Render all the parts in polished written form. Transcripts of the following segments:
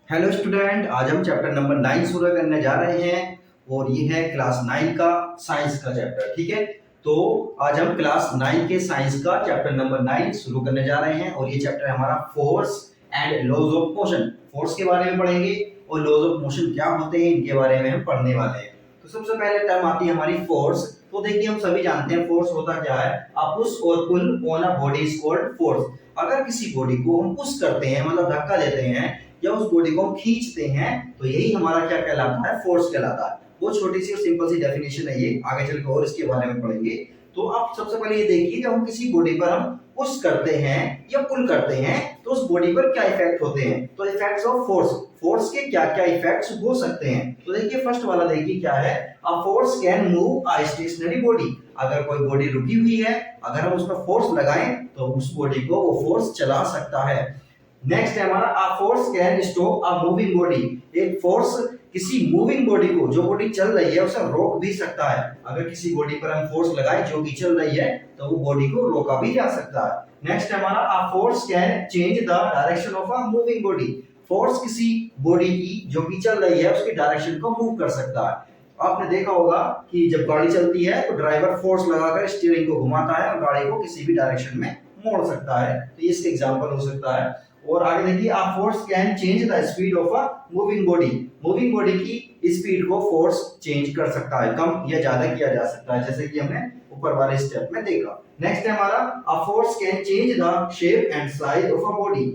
Hello student, आज हम chapter number 9 शुरू करने जा रहे हैं और ये है क्लास 9 का साइंस का चैप्टर। ठीक है, तो आज हम क्लास 9 के साइंस का चैप्टर नंबर 9 शुरू करने जा रहे हैं और ये चैप्टर है हमारा force and laws of motion. Force के बारे में पढ़ेंगे और लॉज ऑफ मोशन क्या होते हैं इनके बारे में हम पढ़ने वाले हैं। तो सबसे पहले टर्म आती है हमारी फोर्स। तो देखिए, हम सभी जानते हैं फोर्स होता क्या है। अ पुश और pull on a body is called force. अगर किसी बॉडी को हम पुश करते हैं, मतलब धक्का देते हैं या उस बॉडी को हम खींचते हैं, तो यही हमारा क्या कहलाता है, फोर्स कहलाता है। वो छोटी सी और सिंपल सी डेफिनेशन है, ये आगे चलकर और इसके बारे में पढ़ेंगे। तो आप सबसे पहले ये देखिए, जब हम किसी बॉडी पर हम पुश करते हैं या पुल करते हैं तो उस बॉडी पर क्या इफेक्ट होते हैं। तो इफेक्ट्स ऑफ फोर्स, फोर्स के क्या क्या इफेक्ट्स हो सकते हैं। तो देखिए, फर्स्ट वाला देखिए क्या है। A force can move a stationary body. अगर कोई बॉडी रुकी हुई है, अगर हम उस पर फोर्स लगाएं तो उस बॉडी को वो फोर्स चला सकता है। नेक्स्ट है हमारा अ force can stop a moving body. एक फोर्स किसी मूविंग बॉडी को, जो बॉडी चल रही है, उसे रोक भी सकता है। अगर किसी बॉडी पर हम फोर्स लगाएं जो कि चल रही है, तो वो बॉडी को रोका भी जा सकता है। नेक्स्ट है हमारा अ force can change the direction of a moving body. Force किसी बॉडी की जो कि चल रही है उसकी डायरेक्शन को मूव कर सकता है। आपने देखा होगा कि जब गाड़ी चलती है तो ड्राइवर फोर्स लगाकर स्टीयरिंग को घुमाता है और गाड़ी को किसी भी डायरेक्शन में मोड़ सकता है। तो ये इसका एग्जांपल हो सकता है। और आगे देखिए, अ force can change the speed of a moving body. Moving body की स्पीड को फोर्स चेंज कर सकता है, कम या ज्यादा किया जा सकता है, जैसे कि हमने ऊपर वाले स्टेप में देखा। नेक्स्ट है हमारा अ force can change the shape and size of a body.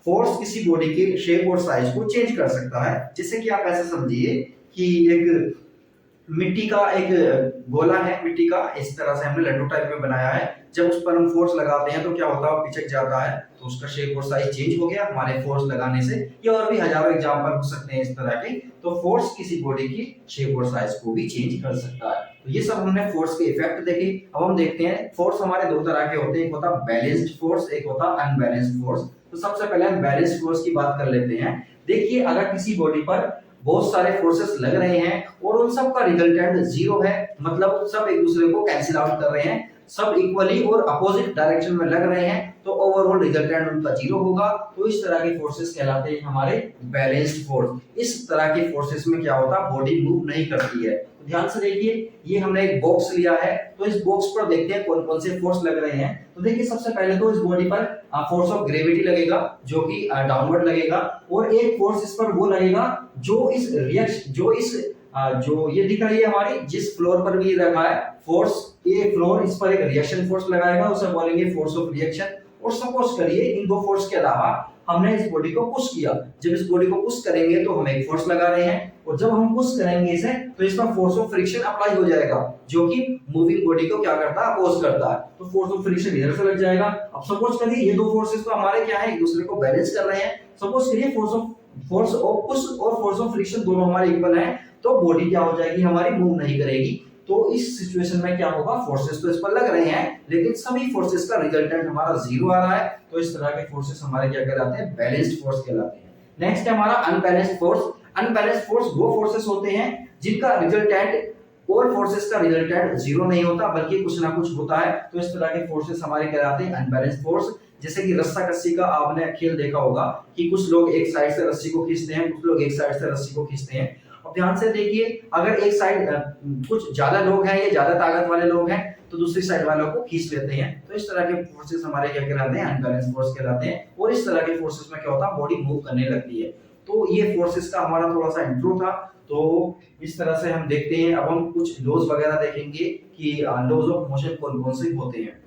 Force किसी बॉडी के शेप और साइज को चेंज कर सकता है। जैसे कि आप ऐसे समझिए कि एक मिट्टी का एक गोला है, मिट्टी का इस तरह से हमने लड्डू टाइप में बनाया है। जब उस पर हम फोर्स लगाते हैं तो क्या होता है, वो पिचक जाता है, तो उसका शेप और साइज चेंज हो गया हमारे फोर्स लगाने से। या और भी हजारों एग्जांपल हो सकते हैं इस तरह के। तो फोर्स किसी बॉडी की शेप और साइज को भी चेंज कर सकता है। तो ये सब हमने फोर्स के इफेक्ट देखे। अब हम देखते हैं फोर्स हमारे दो तरह के होते हैं, एक होता है बैलेंस्ड फोर्स, एक होता है अनबैलेंस्ड फोर्स। तो सबसे पहले हम बैलेंस्ड फोर्स की बात कर लेते हैं। देखिए, अगर किसी बॉडी पर बहुत सारे फोर्सेस लग रहे हैं और उन सब का रिजल्टेंट जीरो है, मतलब सब एक दूसरे को कैंसिल आउट कर रहे हैं, सब इक्वली और अपोजिट डायरेक्शन में लग रहे हैं, तो ओवरऑल रिजल्टेंट उनका जीरो होगा। तो इस तरह के फोर्सेस कहलाते हैं हमारे बैलेंस्ड फोर्स। इस तरह के फोर्सेस में क्या होता है, बॉडी मूव नहीं करती है। तो ध्यान से देखिए, ये हमने एक बॉक्स लिया है, तो इस बॉक्स पर देखते हैं कौन कौन से फोर्स लग रहे हैं। तो देखिए, सबसे पहले तो इस बॉडी पर फोर्स ऑफ ग्रेविटी लगेगा जो कि डाउनवर्ड लगेगा, और एक फोर्स इस पर वो लगेगा जो इस रिएक्शन जो ये दिख रही है हमारी, जिस फ्लोर पर भी रखा है फोर्स, ये फ्लोर, इस पर एक रिएक्शन फोर्स लगाएगा, उसे बोलेंगे फोर्स ऑफ रिएक्शन। और सपोज करिए इन दो फोर्स के अलावा हमने इस बॉडी को पुश किया। जब इस बॉडी को पुश करेंगे तो हम एक फोर्स लगा रहे हैं, और जब हम पुश करेंगे इसे तो इसमें फोर्स ऑफ फ्रिक्शन अप्लाई हो जाएगा, जो कि मूविंग बॉडी को क्या करता है, अपोज करता है। तो फोर्स ऑफ फ्रिक्शन इधर से लग जाएगा। अब सपोज करिए ये दो फोर्सेस तो हमारे क्या है, एक दूसरे को बैलेंस कर रहे हैं। सपोज करिए फोर्स ऑफ पुश और फोर्स ऑफ फ्रिक्शन दोनों हमारे इक्वल हैं, तो बॉडी क्या हो जाएगी, हमारी मूव नहीं करेगी। तो इस सिचुएशन में क्या होगा, फोर्सेस तो इस पर लग रहे हैं लेकिन सभी फोर्सेस का रिजल्टेंट हमारा जीरो आ रहा है। तो इस तरह के फोर्सेस हमारे क्या कहलाते हैं, बैलेंस्ड फोर्स कहलाते हैं। नेक्स्ट है हमारा अनबैलेंस्ड फोर्स। अनबैलेंस्ड फोर्स वो फोर्सेस होते हैं जिनका रिजल्टेंट और फोर्सेस का रिजल्टेंट जीरो नहीं होता, बल्कि कुछ ना कुछ होता है। तो इस तरह के फोर्सेस हमारे कहलाते हैं अनबैलेंस्ड फोर्स। जैसे कि रस्सा कस्सी का आपने खेल देखा होगा कि कुछ लोग एक साइड से रस्सी को खींचते हैं, कुछ लोग एक साइड से रस्सी को खींचते हैं। अब ध्यान से देखिए, अगर एक साइड कुछ ज्यादा लोग हैं या ज्यादा ताकत वाले लोग हैं तो दूसरी साइड वालों को खींच लेते हैं। तो इस तरह के फोर्सेस हमारे क्या कहलाते हैं, अनबैलेंस्ड फोर्स कहलाते हैं। और इस तरह के फोर्सेस में क्या होता है, बॉडी मूव करने लगती है। तो ये फोर्सेस का हमारा थोड़ा सा इंट्रो था। तो इस तरह से हम देखते हैं। अब हम कुछ लॉज वगैरह देखेंगे कि लॉज ऑफ मोशन कौन कौन से होते हैं।